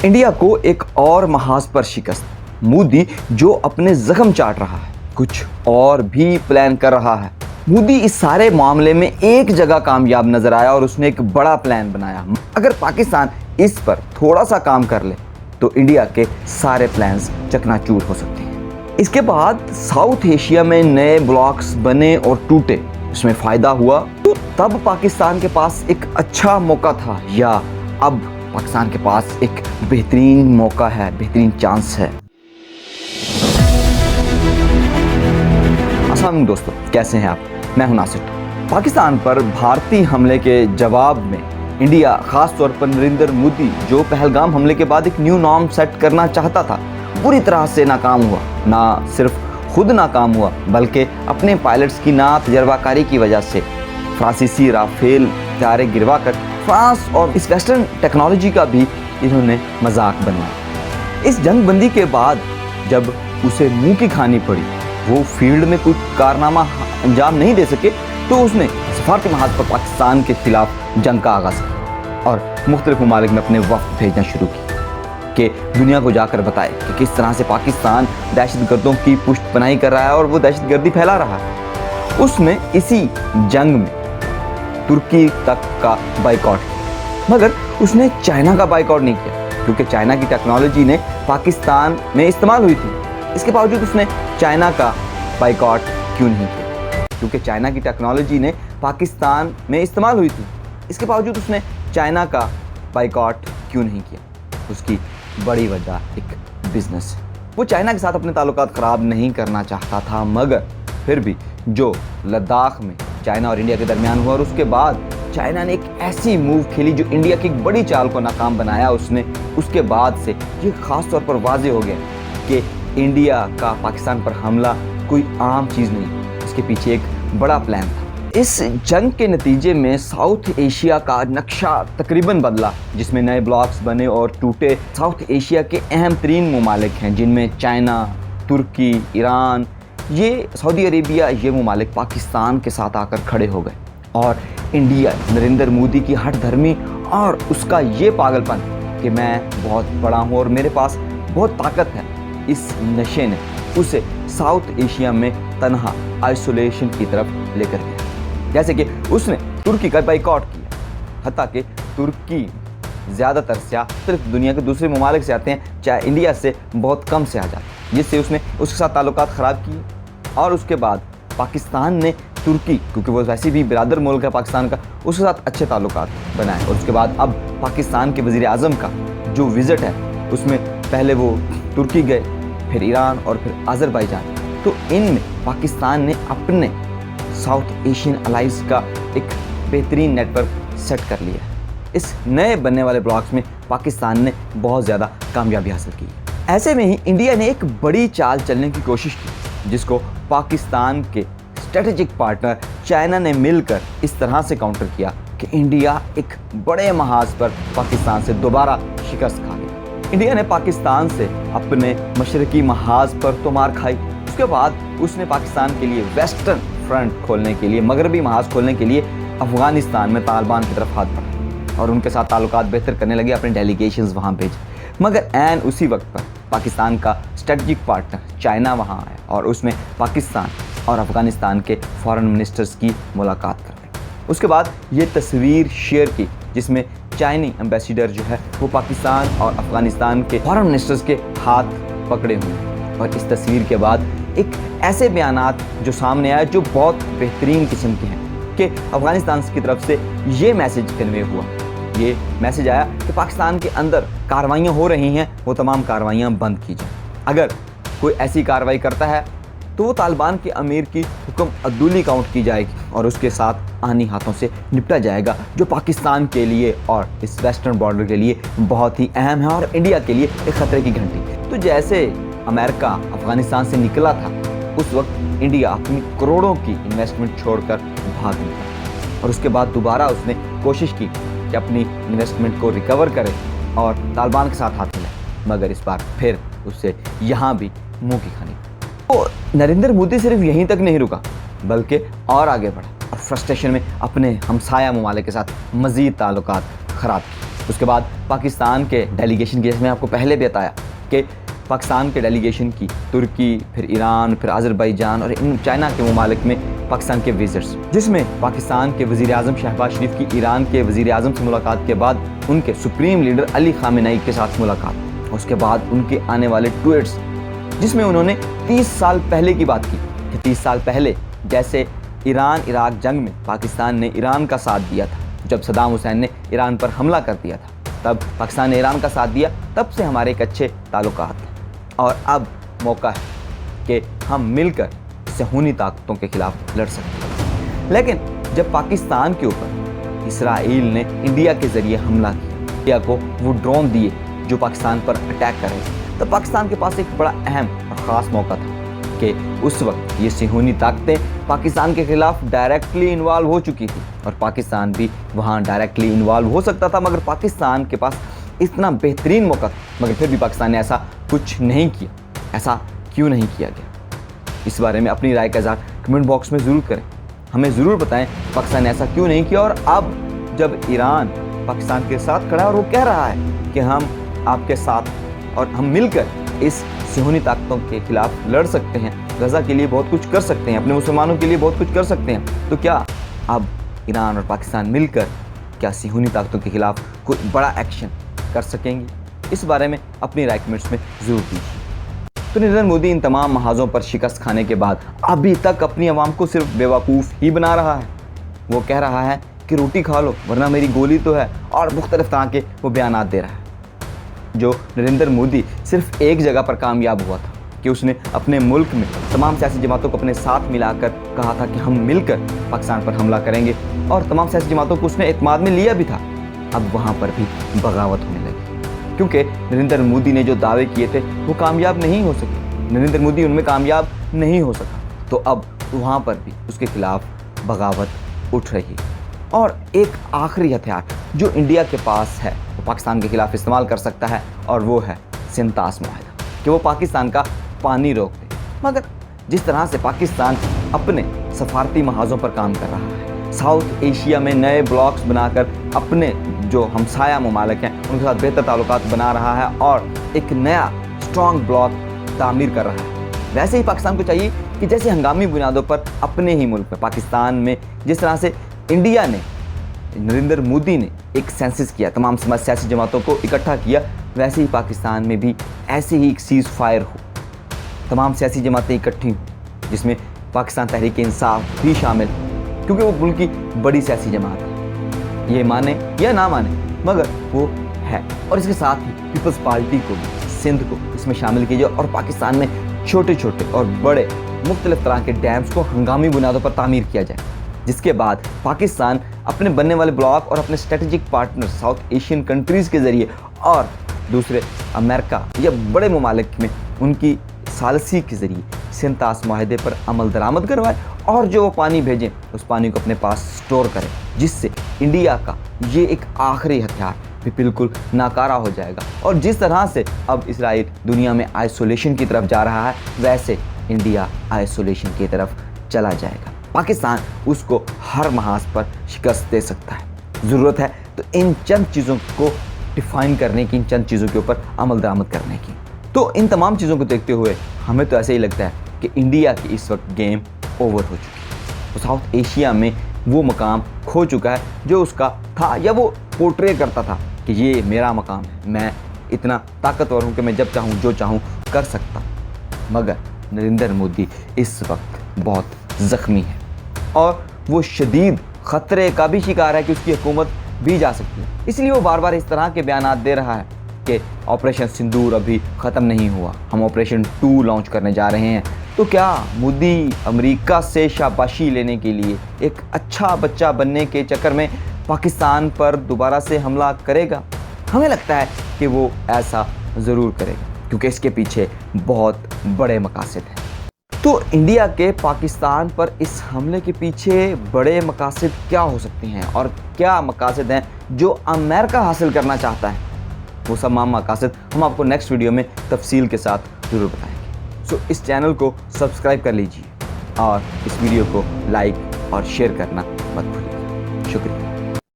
India को एक और महाज पर शिकस्त। मोदी जो अपने जख्म चाट रहा है, कुछ और भी प्लान कर रहा है। मोदी इस सारे मामले में एक जगह कामयाब नजर आया और उसने एक बड़ा प्लान बनाया। अगर पाकिस्तान इस पर थोड़ा सा काम कर ले तो इंडिया के सारे प्लान्स चकनाचूर हो सकते हैं। इसके बाद साउथ एशिया में नए ब्लॉक्स बने और टूटे, इसमें फायदा हुआ तो तब पाकिस्तान के पास एक अच्छा मौका था, या अब पाकिस्तान के पास एक बेहतरीन मौका है, बेहतरीन चांस है। अस्सलाम दोस्तों, कैसे हैं आप? मैं हूं नासिर। पाकिस्तान पर भारतीय हमले के जवाब में इंडिया, खास तौर पर नरेंद्र मोदी जो पहलगाम हमले के बाद एक न्यू नॉर्म सेट करना चाहता था, बुरी तरह से नाकाम हुआ। ना सिर्फ खुद नाकाम हुआ बल्कि अपने पायलट्स की ना तजर्बाकारी की वजह से फ्रांसीसी राफेल तारे गिरवा कर फ्रांस और इस वेस्टर्न टेक्नोलॉजी का भी इन्होंने मजाक बनवाया। इस जंग बंदी के बाद जब उसे मुंह की खानी पड़ी, वो फील्ड में कुछ कारनामा अंजाम नहीं दे सके, तो उसने सफारती महाज पर पाकिस्तान के खिलाफ जंग का आगाज किया और मुख्तलिफ ममालिक में अपने वफ्द भेजना शुरू किए कि दुनिया को जाकर बताए कि किस तरह से पाकिस्तान दहशतगर्दों की पुष्टपनाही कर रहा है और वो दहशतगर्दी फैला रहा है। उसने इसी जंग में तुर्की तक का बाइकआउट किया, मगर उसने चाइना का बाइकआउट नहीं किया क्योंकि चाइना की टेक्नोलॉजी ने पाकिस्तान में इस्तेमाल हुई थी। इसके बावजूद उसने चाइना का बाइकआउट क्यों नहीं किया? क्योंकि चाइना की टेक्नोलॉजी ने पाकिस्तान में इस्तेमाल हुई थी। इसके बावजूद उसने चाइना का बाइकआउट क्यों नहीं किया? उसकी बड़ी वजह एक बिजनेस है। वो चाइना के साथ अपने ताल्लुकात ख़राब नहीं करना चाहता था, मगर फिर भी जो लद्दाख में चाइना और इंडिया के दरमियान हुआ और उसके बाद चाइना ने एक ऐसी मूव खेली जो इंडिया की एक बड़ी चाल को नाकाम बनाया, उसके बाद से ये ख़ास तौर पर वाज़ेह हो गया कि इंडिया का पाकिस्तान पर हमला कोई आम चीज़ नहीं, इसके पीछे एक बड़ा प्लान था। इस जंग के नतीजे में साउथ एशिया का नक्शा तकरीबन बदला, जिसमें नए ब्लॉक्स बने और टूटे। साउथ एशिया के अहम तरीन ममालिक हैं जिनमें चाइना, तुर्की, ईरान, ये सऊदी अरेबिया, ये ममालिक पाकिस्तान के साथ आकर खड़े हो गए। और इंडिया, नरेंद्र मोदी की हठ धर्मी और उसका ये पागलपन कि मैं बहुत बड़ा हूँ और मेरे पास बहुत ताकत है, इस नशे ने उसे साउथ एशिया में तन्हा आइसोलेशन की तरफ लेकर गया। जैसे कि उसने तुर्की का बाइकआउट किया, हत्ता कि तुर्की ज़्यादातर सियाह सिर्फ दुनिया के दूसरे ममालिक से आते हैं, चाहे इंडिया से बहुत कम से आ जाते हैं, जिससे उसने उसके साथ ताल्लुकात ख़राब किए। और उसके बाद पाकिस्तान ने तुर्की, क्योंकि वो वैसे भी बिरादर मुल्क है पाकिस्तान का, उसके साथ अच्छे ताल्लुकात बनाए। और उसके बाद अब पाकिस्तान के वज़ीर आज़म का जो विज़िट है, उसमें पहले वो तुर्की गए, फिर ईरान और फिर अज़रबैजान। तो इनमें पाकिस्तान ने अपने साउथ एशियन अलाइज का एक बेहतरीन नेटवर्क सेट कर लिया है। इस नए बनने वाले ब्लॉक्स में पाकिस्तान ने बहुत ज़्यादा कामयाबी हासिल की। ऐसे में ही इंडिया ने एक बड़ी चाल चलने की कोशिश की, जिसको पाकिस्तान के स्ट्रेटेजिक पार्टनर चाइना ने मिलकर इस तरह से काउंटर किया कि इंडिया एक बड़े महाज पर पाकिस्तान से दोबारा शिकस्त खा गया। इंडिया ने पाकिस्तान से अपने मशरकी महाज पर तो मार खाई, उसके बाद उसने पाकिस्तान के लिए वेस्टर्न फ्रंट खोलने के लिए, मगरबी महाज खोलने के लिए अफगानिस्तान में तालिबान की तरफ हाथ बढ़ाया और उनके साथ ताल्लुकात बेहतर करने लगे, अपने डेलीगेशंस वहाँ भेजे। मगर ऐन उसी वक्त पर पाकिस्तान का स्ट्रेटजिक पार्टनर चाइना वहाँ आया और उसमें पाकिस्तान और अफगानिस्तान के फॉरेन मिनिस्टर्स की मुलाकात कर ली। उसके बाद ये तस्वीर शेयर की जिसमें चाइनी एम्बेसडर जो है वो पाकिस्तान और अफगानिस्तान के फॉरेन मिनिस्टर्स के हाथ पकड़े हुए हैं। और इस तस्वीर के बाद एक ऐसे बयानात जो सामने आए जो बहुत बेहतरीन किस्म के हैं कि अफगानिस्तान की तरफ से ये मैसेज कन्वे हुआ, ये मैसेज आया कि पाकिस्तान के अंदर कार्रवाइयाँ हो रही हैं, वो तमाम कार्रवाइयाँ बंद की जाएँ। अगर कोई ऐसी कार्रवाई करता है तो वो तालिबान के अमीर की हुक्म अदुली काउंट की जाएगी और उसके साथ आनी हाथों से निपटा जाएगा, जो पाकिस्तान के लिए और इस वेस्टर्न बॉर्डर के लिए बहुत ही अहम है और इंडिया के लिए एक ख़तरे की घंटी। तो जैसे अमेरिका अफगानिस्तान से निकला था, उस वक्त इंडिया अपनी करोड़ों की इन्वेस्टमेंट छोड़कर भाग निकला और उसके बाद दोबारा उसने कोशिश की कि अपनी इन्वेस्टमेंट को रिकवर करे और तालिबान के साथ हाथ मिलाए, मगर इस बार फिर उससे यहाँ भी मुंह की खानी। तो नरेंद्र मोदी सिर्फ यहीं तक नहीं रुका बल्कि और आगे बढ़ा और फ्रस्ट्रेशन में अपने हमसाया ममालिक के साथ मज़ीद ताल्लुकात ख़राब किए। اس کے بعد پاکستان کے ڈیلیگیشن کی، جیسے میں آپ کو پہلے بھی بتایا کہ پاکستان کے ڈیلیگیشن کی ترکی، پھر ایران، پھر آذربائیجان اور ان چائنا کے ممالک میں پاکستان کے وزٹس، جس میں پاکستان کے وزیر اعظم شہباز شریف کی ایران کے وزیر اعظم سے ملاقات کے بعد ان کے سپریم لیڈر علی خامنئی کے ساتھ ملاقات، اس کے بعد ان کے آنے والے ٹویٹس، جس میں انہوں نے 30 سال پہلے کی بات کی کہ 30 سال پہلے جیسے ایران عراق جنگ میں پاکستان نے ایران کا ساتھ دیا تھا، جب صدام حسین نے ایران پر حملہ کر دیا تھا تب پاکستان نے ایران کا ساتھ دیا، تب سے ہمارے ایک اچھے تعلقات ہیں، اور اب موقع ہے کہ ہم مل کر صہیونی طاقتوں کے خلاف لڑ سکتے ہیں۔ لیکن جب پاکستان کے اوپر اسرائیل نے انڈیا کے ذریعے حملہ کیا، انڈیا کو وہ ڈرون دیے جو پاکستان پر اٹیک کر رہے تھے، تو پاکستان کے پاس ایک بڑا اہم اور خاص موقع تھا کہ اس وقت یہ صہیونی طاقتیں پاکستان کے خلاف ڈائریکٹلی انوالو ہو چکی تھی، اور پاکستان بھی وہاں ڈائریکٹلی انوالو ہو سکتا تھا، مگر پاکستان کے پاس اتنا بہترین موقع تھا، مگر پھر بھی پاکستان نے ایسا کچھ نہیں کیا۔ ایسا کیوں نہیں کیا گیا؟ اس بارے میں اپنی رائے کا اظہار کمنٹ باکس میں ضرور کریں، ہمیں ضرور بتائیں پاکستان نے ایسا کیوں نہیں کیا، اور اب جب ایران پاکستان کے ساتھ کھڑا ہے اور وہ کہہ رہا ہے کہ ہم آپ کے ساتھ اور ہم مل کر اس صہیونی طاقتوں کے خلاف لڑ سکتے ہیں، غزہ کے لیے بہت کچھ کر سکتے ہیں، اپنے مسلمانوں کے لیے بہت کچھ کر سکتے ہیں، تو کیا اب ایران اور پاکستان مل کر کیا صہیونی طاقتوں کے خلاف کوئی بڑا ایکشن کر سکیں گے؟ اس بارے میں اپنی رائے کمنٹس میں ضرور دیجیے۔ تو نریندر مودی ان تمام محاذوں پر شکست کھانے کے بعد ابھی تک اپنی عوام کو صرف بیوقوف ہی بنا رہا ہے۔ وہ کہہ رہا ہے کہ روٹی کھا لو ورنہ میری گولی تو ہے، اور مختلف طرح کے وہ بیانات دے رہا ہے۔ جو نریندر مودی صرف ایک جگہ پر کامیاب ہوا تھا کہ اس نے اپنے ملک میں تمام سیاسی جماعتوں کو اپنے ساتھ ملا کر کہا تھا کہ ہم مل کر پاکستان پر حملہ کریں گے، اور تمام سیاسی جماعتوں کو اس نے اعتماد میں لیا بھی تھا۔ اب وہاں پر بھی بغاوت ہونے لگی، کیونکہ نریندر مودی نے جو دعوے کیے تھے وہ کامیاب نہیں ہو سکے، نریندر مودی ان میں کامیاب نہیں ہو سکا، تو اب وہاں پر بھی اس کے خلاف بغاوت اٹھ رہی ہے۔ اور ایک آخری ہتھیار جو انڈیا کے پاس ہے وہ پاکستان کے خلاف استعمال کر سکتا ہے، اور وہ ہے سنتاس معاہدہ، کہ وہ پاکستان کا پانی روک دے۔ مگر جس طرح سے پاکستان اپنے سفارتی محاذوں پر کام کر رہا ہے، ساؤتھ ایشیا میں نئے بلاکس بنا کر اپنے جو ہمسایہ ممالک ہیں ان کے ساتھ بہتر تعلقات بنا رہا ہے اور ایک نیا اسٹرانگ بلاک تعمیر کر رہا ہے، ویسے ہی پاکستان کو چاہیے کہ جیسے ہنگامی بنیادوں پر اپنے ہی ملک میں پاکستان میں جس طرح سے انڈیا نے، نریندر مودی نے ایک سینسس کیا، تمام سیاسی جماعتوں کو اکٹھا کیا، ویسے ہی پاکستان میں بھی ایسے ہی ایک سیز فائر ہو، تمام سیاسی جماعتیں اکٹھی ہوں، جس میں پاکستان تحریک انصاف بھی شامل ہے، کیونکہ وہ ملک کی بڑی سیاسی جماعت ہے، یہ مانے یا نہ مانے مگر وہ ہے، اور اس کے ساتھ ہی پیپلز پارٹی کو بھی سندھ کو اس میں شامل کیا جائے، اور پاکستان میں چھوٹے چھوٹے اور بڑے مختلف طرح کے ڈیمز کو ہنگامی بنیادوں پر تعمیر کیا جائے، جس کے بعد پاکستان اپنے بننے والے بلاک اور اپنے strategic partner south Asian countries کے ذریعے اور دوسرے امریکہ یا بڑے ممالک میں ان کی ثالثی کے ذریعے سنتاس معاہدے پر عمل درآمد کروائے، اور جو وہ پانی بھیجیں اس پانی کو اپنے پاس سٹور کرے، جس سے انڈیا کا یہ ایک آخری ہتھیار بھی بالکل ناکارہ ہو جائے گا۔ اور جس طرح سے اب اسرائیل دنیا میں آئسولیشن کی طرف جا رہا ہے، ویسے انڈیا آئسولیشن کی طرف چلا جائے گا۔ پاکستان اس کو ہر محاذ پر شکست دے سکتا ہے۔ ضرورت ہے تو ان چند چیزوں کو ڈیفائن کرنے کی، ان چند چیزوں کے اوپر عمل درآمد کرنے کی۔ تو ان تمام چیزوں کو دیکھتے ہوئے ہمیں تو ایسے ہی لگتا ہے کہ انڈیا کی اس وقت گیم اوور ہو چکی ہے، وہ ساؤتھ ایشیا میں وہ مقام کھو چکا ہے جو اس کا تھا، یا وہ پورٹرے کرتا تھا کہ یہ میرا مقام ہے، میں اتنا طاقتور ہوں کہ میں جب چاہوں جو چاہوں کر سکتا ہوں۔ مگر نریندر مودی اس وقت بہت زخمی ہے، اور وہ شدید خطرے کا بھی شکار ہے کہ اس کی حکومت بھی جا سکتی ہے، اس لیے وہ بار بار اس طرح کے بیانات دے رہا ہے کہ آپریشن سندور ابھی ختم نہیں ہوا، ہم آپریشن 2 لانچ کرنے جا رہے ہیں۔ تو کیا مودی امریکہ سے شاباشی لینے کے لیے ایک اچھا بچہ بننے کے چکر میں پاکستان پر دوبارہ سے حملہ کرے گا؟ ہمیں لگتا ہے کہ وہ ایسا ضرور کرے گا، کیونکہ اس کے پیچھے بہت بڑے مقاصد ہیں۔ تو انڈیا کے پاکستان پر اس حملے کے پیچھے بڑے مقاصد کیا ہو سکتے ہیں، اور کیا مقاصد ہیں جو امریکہ حاصل کرنا چاہتا ہے؟ وہ تمام مقاصد ہم آپ کو نیکسٹ ویڈیو میں تفصیل کے ساتھ ضرور بتائیں گے۔ سو اس چینل کو سبسکرائب کر لیجیے، اور اس ویڈیو کو لائک اور شیئر کرنا مت بھولیے۔ شکریہ۔